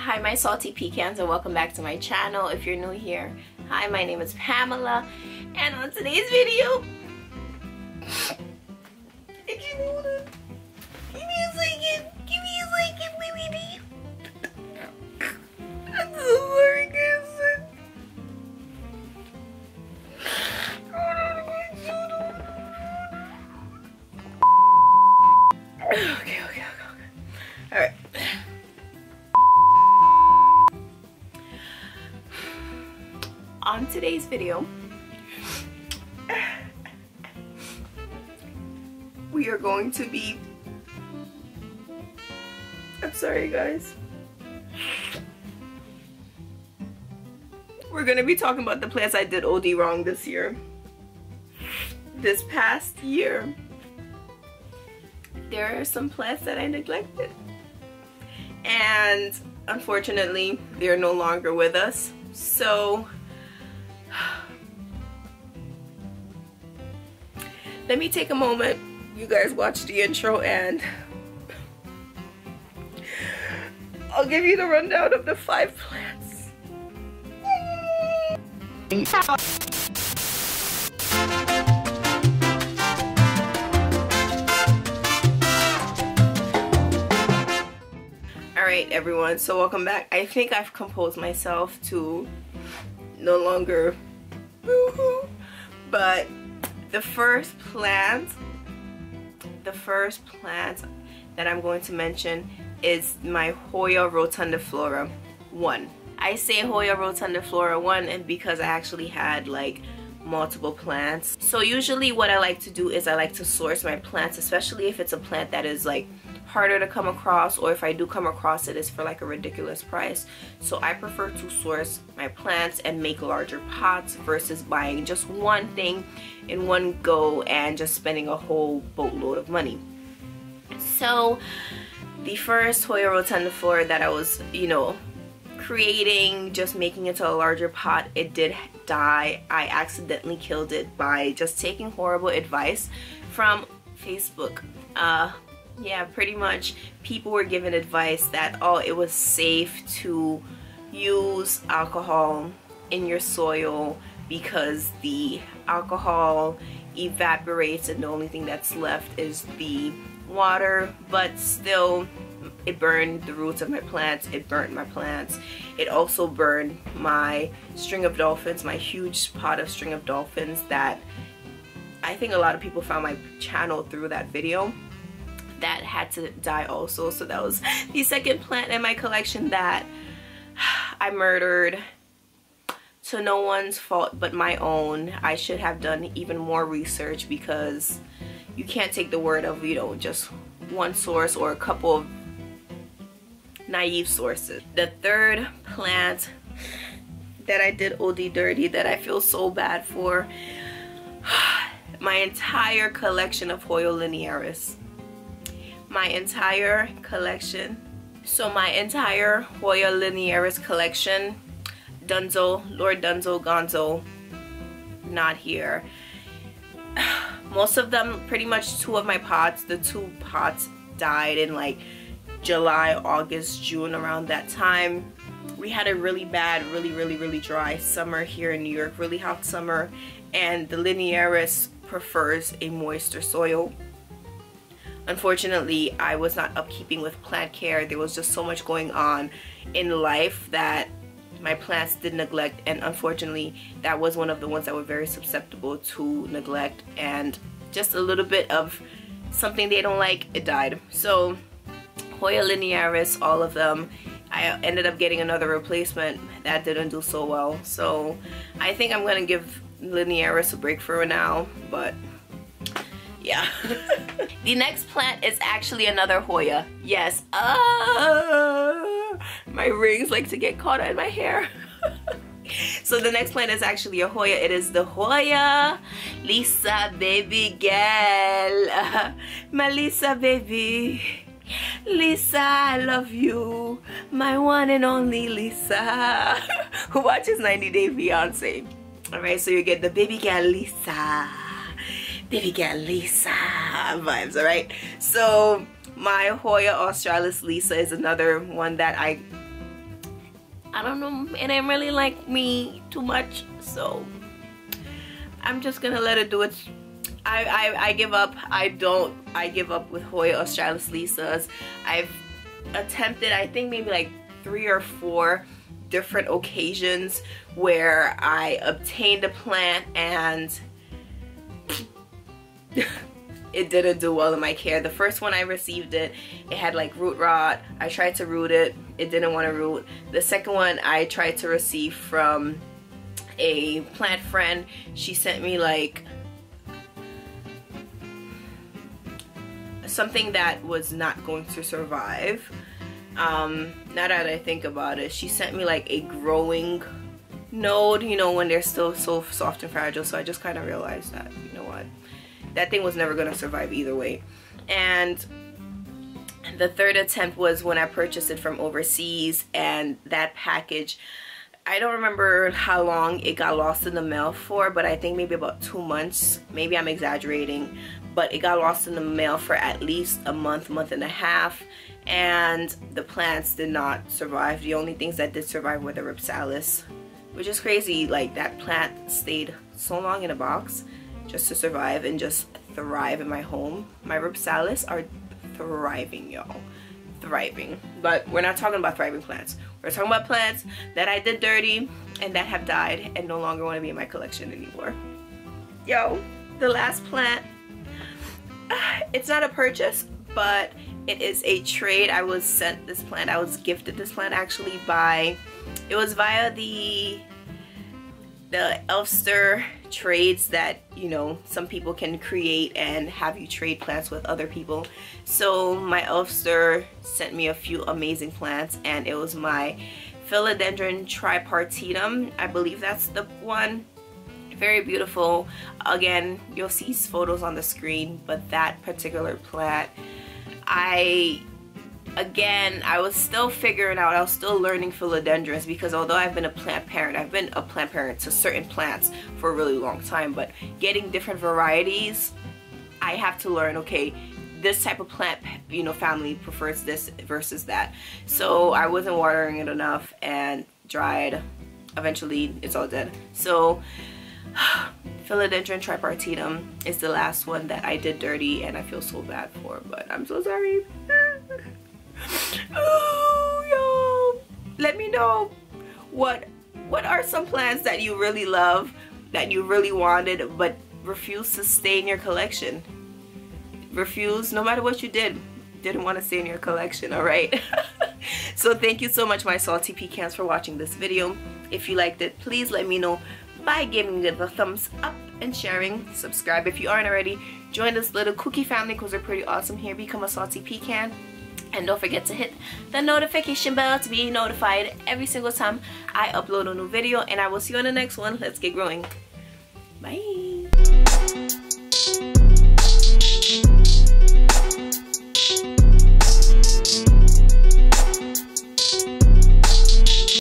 Hi my salty pecans, and welcome back to my channel. If you're new here, hi, my name is Pamela, and on today's video, give me a second, baby. I'm so sorry, guys. Okay. All right. On today's video, we are going to be, I'm sorry guys, we're going to be talking about the plants I did OD wrong this year. This past year, there are some plants that I neglected, and unfortunately they're no longer with us. So let me take a moment. You guys watch the intro and I'll give you the rundown of the 5 plants. Alright everyone, so welcome back. I think I've composed myself to no longer boo-hoo, but the first plant that I'm going to mention is my Hoya Rotundiflora 1. I say Hoya Rotundiflora 1 and because I actually had like multiple plants. So usually what I like to do is I like to source my plants, especially if it's a plant that is like harder to come across, or if I do come across it, it's for like a ridiculous price. So I prefer to source my plants and make larger pots versus buying just one thing in one go and just spending a whole boatload of money. So the first Hoya Rotundiflora that I was, creating, just making it to a larger pot, it did die. I accidentally killed it by just taking horrible advice from Facebook. Yeah, pretty much people were given advice that, oh, it was safe to use alcohol in your soil because the alcohol evaporates and the only thing that's left is the water. But still, it burned the roots of my plants, it burnt my plants, it also burned my string of dolphins, my huge pot of string of dolphins that I think a lot of people found my channel through that video. That had to die also. So that was the second plant in my collection that I murdered, to no one's fault but my own. I should have done even more research because you can't take the word of just one source or a couple of naive sources. The third plant that I did OD dirty that I feel so bad for, my entire collection of Hoya Linearis. My entire collection. So my entire Hoya Linearis collection, Lord Dunzo, Gonzo, not here. Most of them, pretty much 2 of my pots, the 2 pots died in like July, August, June, around that time. We had a really bad, really dry summer here in New York, really hot summer, and the Linearis prefers a moister soil. Unfortunately, I was not upkeeping with plant care. There was just so much going on in life that my plants did neglect, and unfortunately that was one of the ones that were very susceptible to neglect, and just a little bit of something they don't like, it died. So Hoya Linearis, all of them, I ended up getting another replacement that didn't do so well. So I think I'm gonna give Linearis a break for now, but yeah. The next plant is actually another Hoya. Yes. My rings like to get caught in my hair. So the next plant is actually a Hoya. It is the Hoya Lisa baby girl. My Lisa baby. Lisa, I love you. My one and only Lisa. Who watches 90 Day Fiancé. Alright, so you get the baby girl Lisa. Baby girl Lisa vibes, alright? So my Hoya Australis Lisa is another one that I I don't know, it didn't really like me too much, so I'm just gonna let it do it. I give up. I give up with Hoya Australis Lisas. I've attempted, I think maybe like 3 or 4 different occasions where I obtained a plant and it didn't do well in my care. The first one I received it had like root rot. I tried to root it, it didn't want to root. The second one I tried to receive from a plant friend. She sent me like something that was not going to survive. Now that I think about it, she sent me like a growing node, you know, when they're still so soft and fragile. So I just kind of realized that, you know what, that thing was never gonna survive either way. And the third attempt was when I purchased it from overseas, and that package, I don't remember how long it got lost in the mail for, but I think maybe about 2 months. Maybe I'm exaggerating, but it got lost in the mail for at least a month, month and a half, and the plants did not survive. The only things that did survive were the Ripsalis, which is crazy. Like, that plant stayed so long in a box just to survive and just thrive in my home. My Ripsalis are thriving, y'all. Thriving. But we're not talking about thriving plants. We're talking about plants that I did dirty and that have died and no longer want to be in my collection anymore. Yo, the last plant, it's not a purchase, but it is a trade. I was sent this plant, I was gifted this plant actually by, it was via the Elfster trades that, you know, some people can create and have you trade plants with other people. So my Elfster sent me a few amazing plants, and it was my Philodendron Tripartitum. I believe that's the one. Very beautiful. Again, you'll see photos on the screen, but that particular plant, I was still figuring out, I was still learning philodendrons, because although I've been a plant parent, I've been a plant parent to certain plants for a really long time, but getting different varieties, I have to learn, okay, this type of plant, you know, family prefers this versus that. So I wasn't watering it enough and dried. Eventually it's all dead. So Philodendron Tripartitum is the last one that I did dirty, and I feel so bad for, but I'm so sorry. Oh, y'all, let me know what are some plants that you really love, that you really wanted but refused to stay in your collection. Refused, no matter what you didn't want to stay in your collection. All right. So thank you so much, my salty pecans, for watching this video. If you liked it, please let me know by giving it a thumbs up and sharing. Subscribe if you aren't already. Join this little cookie family because we're pretty awesome here. Become a salty pecan. And don't forget to hit the notification bell to be notified every single time I upload a new video. And I will see you on the next one. Let's get growing. Bye.